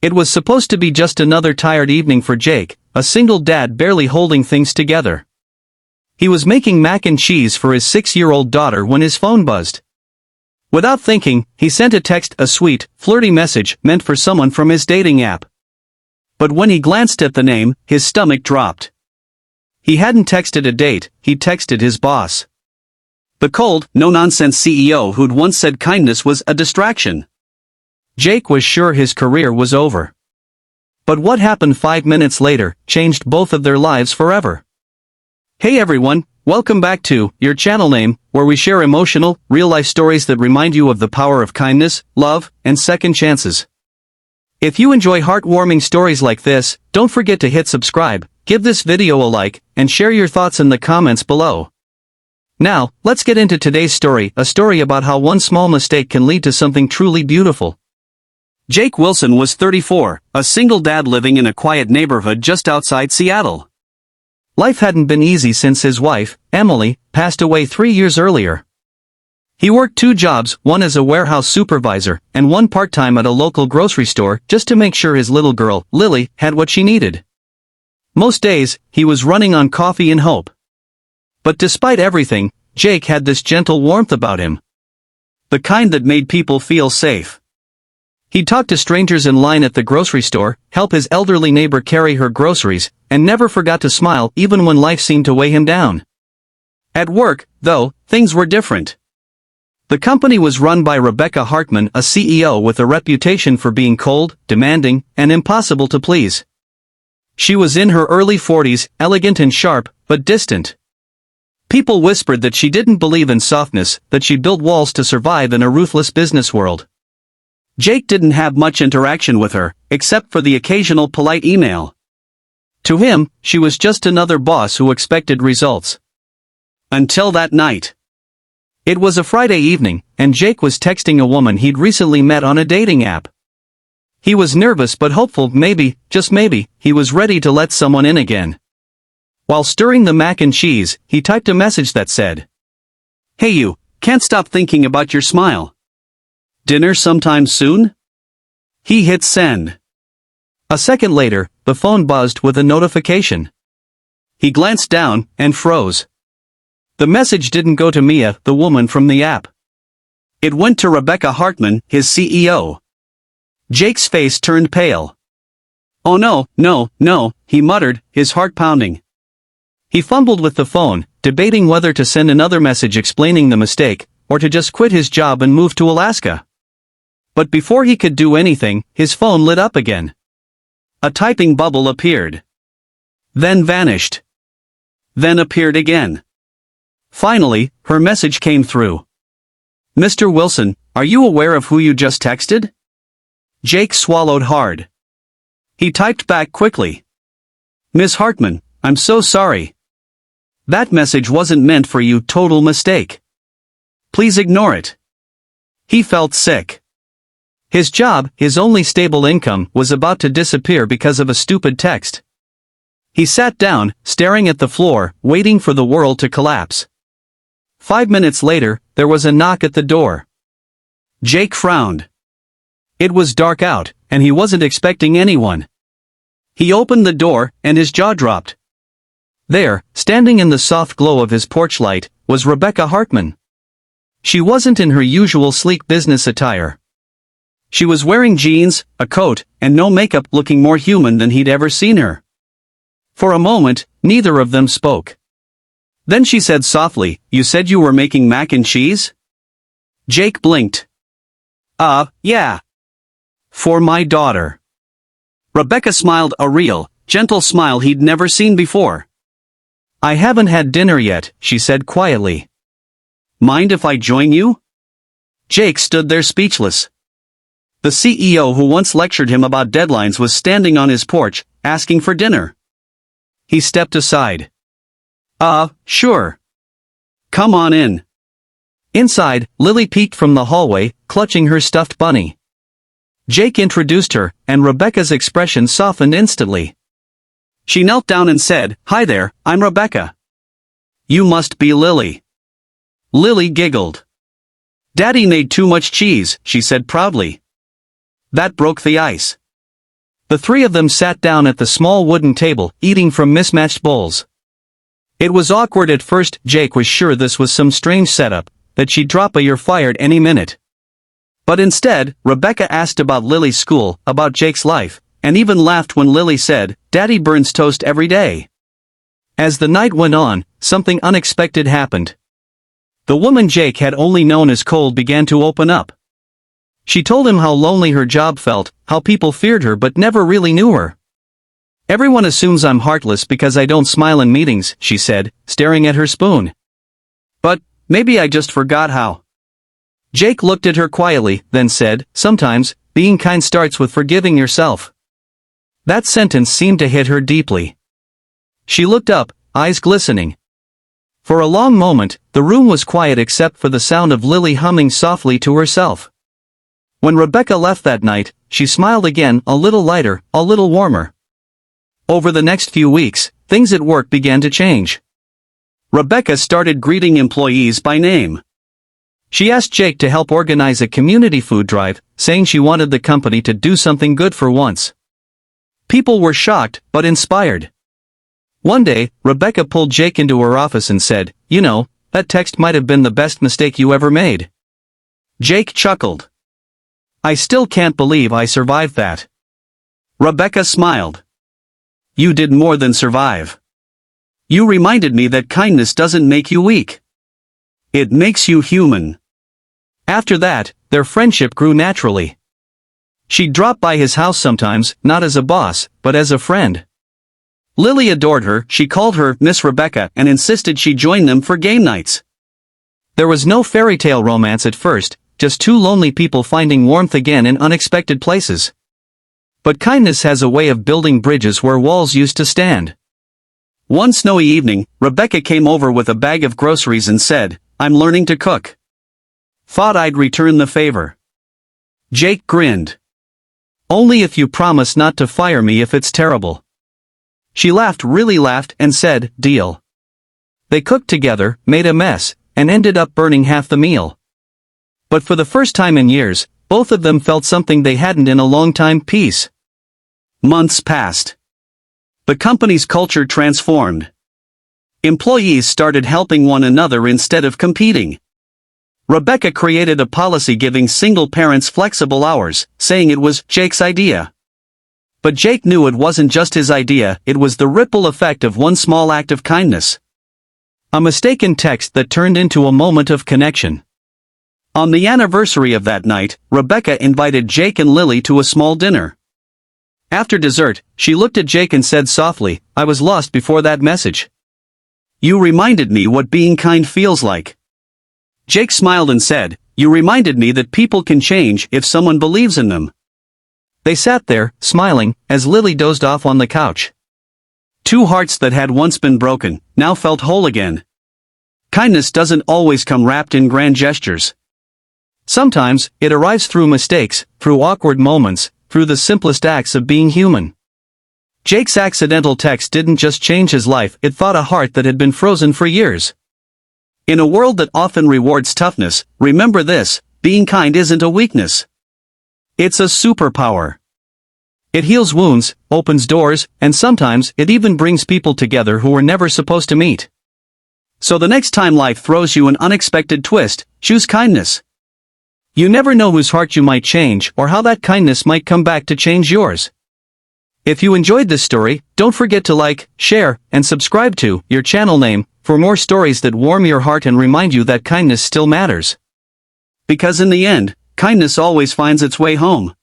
It was supposed to be just another tired evening for Jake, a single dad barely holding things together. He was making mac and cheese for his 6-year-old daughter when his phone buzzed. Without thinking, he sent a text, a sweet, flirty message meant for someone from his dating app. But when he glanced at the name, his stomach dropped. He hadn't texted a date, he'd texted his boss. The cold, no-nonsense CEO who'd once said kindness was a distraction. Jake was sure his career was over. But what happened 5 minutes later changed both of their lives forever. Hey everyone, welcome back to Your Channel Name, where we share emotional, real-life stories that remind you of the power of kindness, love, and second chances. If you enjoy heartwarming stories like this, don't forget to hit subscribe, give this video a like, and share your thoughts in the comments below. Now, let's get into today's story, a story about how one small mistake can lead to something truly beautiful. Jake Wilson was 34, a single dad living in a quiet neighborhood just outside Seattle. Life hadn't been easy since his wife, Emily, passed away 3 years earlier. He worked 2 jobs, one as a warehouse supervisor, and one part-time at a local grocery store just to make sure his little girl, Lily, had what she needed. Most days, he was running on coffee and hope. But despite everything, Jake had this gentle warmth about him. The kind that made people feel safe. He'd talk to strangers in line at the grocery store, help his elderly neighbor carry her groceries, and never forgot to smile even when life seemed to weigh him down. At work, though, things were different. The company was run by Rebecca Hartman, a CEO with a reputation for being cold, demanding, and impossible to please. She was in her early 40s, elegant and sharp, but distant. People whispered that she didn't believe in softness, that she built walls to survive in a ruthless business world. Jake didn't have much interaction with her, except for the occasional polite email. To him, she was just another boss who expected results. Until that night. It was a Friday evening, and Jake was texting a woman he'd recently met on a dating app. He was nervous but hopeful, maybe, just maybe, he was ready to let someone in again. While stirring the mac and cheese, he typed a message that said, "Hey you, can't stop thinking about your smile. Dinner sometime soon?" He hit send. A second later, the phone buzzed with a notification. He glanced down, and froze. The message didn't go to Mia, the woman from the app. It went to Rebecca Hartman, his CEO. Jake's face turned pale. "Oh no," he muttered, his heart pounding. He fumbled with the phone, debating whether to send another message explaining the mistake, or to just quit his job and move to Alaska. But before he could do anything, his phone lit up again. A typing bubble appeared. Then vanished. Then appeared again. Finally, her message came through. "Mr. Wilson, are you aware of who you just texted?" Jake swallowed hard. He typed back quickly. "Miss Hartman, I'm so sorry. That message wasn't meant for you, total mistake. Please ignore it." He felt sick. His job, his only stable income, was about to disappear because of a stupid text. He sat down, staring at the floor, waiting for the world to collapse. 5 minutes later, there was a knock at the door. Jake frowned. It was dark out, and he wasn't expecting anyone. He opened the door, and his jaw dropped. There, standing in the soft glow of his porch light, was Rebecca Hartman. She wasn't in her usual sleek business attire. She was wearing jeans, a coat, and no makeup, looking more human than he'd ever seen her. For a moment, neither of them spoke. Then she said softly, "You said you were making mac and cheese?" Jake blinked. Yeah. For my daughter." Rebecca smiled, a real, gentle smile he'd never seen before. "I haven't had dinner yet," she said quietly. "Mind if I join you?" Jake stood there speechless. The CEO who once lectured him about deadlines was standing on his porch, asking for dinner. He stepped aside. Sure. Come on in." Inside, Lily peeked from the hallway, clutching her stuffed bunny. Jake introduced her, and Rebecca's expression softened instantly. She knelt down and said, "Hi there, I'm Rebecca." "You must be Lily." Lily giggled. "Daddy made too much cheese," she said proudly. That broke the ice. The three of them sat down at the small wooden table, eating from mismatched bowls. It was awkward at first. Jake was sure this was some strange setup, that she'd drop a "you're fired" any minute. But instead, Rebecca asked about Lily's school, about Jake's life, and even laughed when Lily said, "Daddy burns toast every day." As the night went on, something unexpected happened. The woman Jake had only known as cold began to open up. She told him how lonely her job felt, how people feared her but never really knew her. "Everyone assumes I'm heartless because I don't smile in meetings," she said, staring at her spoon. "But maybe I just forgot how." Jake looked at her quietly, then said, "Sometimes, being kind starts with forgiving yourself." That sentence seemed to hit her deeply. She looked up, eyes glistening. For a long moment, the room was quiet except for the sound of Lily humming softly to herself. When Rebecca left that night, she smiled again, a little lighter, a little warmer. Over the next few weeks, things at work began to change. Rebecca started greeting employees by name. She asked Jake to help organize a community food drive, saying she wanted the company to do something good for once. People were shocked, but inspired. One day, Rebecca pulled Jake into her office and said, "You know, that text might have been the best mistake you ever made." Jake chuckled. "I still can't believe I survived that." Rebecca smiled. "You did more than survive. You reminded me that kindness doesn't make you weak. It makes you human." After that, their friendship grew naturally. She'd drop by his house sometimes, not as a boss, but as a friend. Lily adored her. She called her Miss Rebecca and insisted she join them for game nights. There was no fairy tale romance at first, just two lonely people finding warmth again in unexpected places. But kindness has a way of building bridges where walls used to stand. One snowy evening, Rebecca came over with a bag of groceries and said, "I'm learning to cook. Thought I'd return the favor." Jake grinned. "Only if you promise not to fire me if it's terrible." She laughed, really laughed, and said, "Deal." They cooked together, made a mess, and ended up burning half the meal. But for the first time in years, both of them felt something they hadn't in a long time: peace. Months passed. The company's culture transformed. Employees started helping one another instead of competing. Rebecca created a policy giving single parents flexible hours, saying it was Jake's idea. But Jake knew it wasn't just his idea, it was the ripple effect of one small act of kindness. A mistaken text that turned into a moment of connection. On the anniversary of that night, Rebecca invited Jake and Lily to a small dinner. After dessert, she looked at Jake and said softly, "I was lost before that message. You reminded me what being kind feels like." Jake smiled and said, "You reminded me that people can change if someone believes in them." They sat there, smiling, as Lily dozed off on the couch. Two hearts that had once been broken, now felt whole again. Kindness doesn't always come wrapped in grand gestures. Sometimes, it arrives through mistakes, through awkward moments, through the simplest acts of being human. Jake's accidental text didn't just change his life, it thawed a heart that had been frozen for years. In a world that often rewards toughness, remember this: being kind isn't a weakness. It's a superpower. It heals wounds, opens doors, and sometimes it even brings people together who were never supposed to meet. So the next time life throws you an unexpected twist, choose kindness. You never know whose heart you might change or how that kindness might come back to change yours. If you enjoyed this story, don't forget to like, share, and subscribe to your channel name for more stories that warm your heart and remind you that kindness still matters. Because in the end, kindness always finds its way home.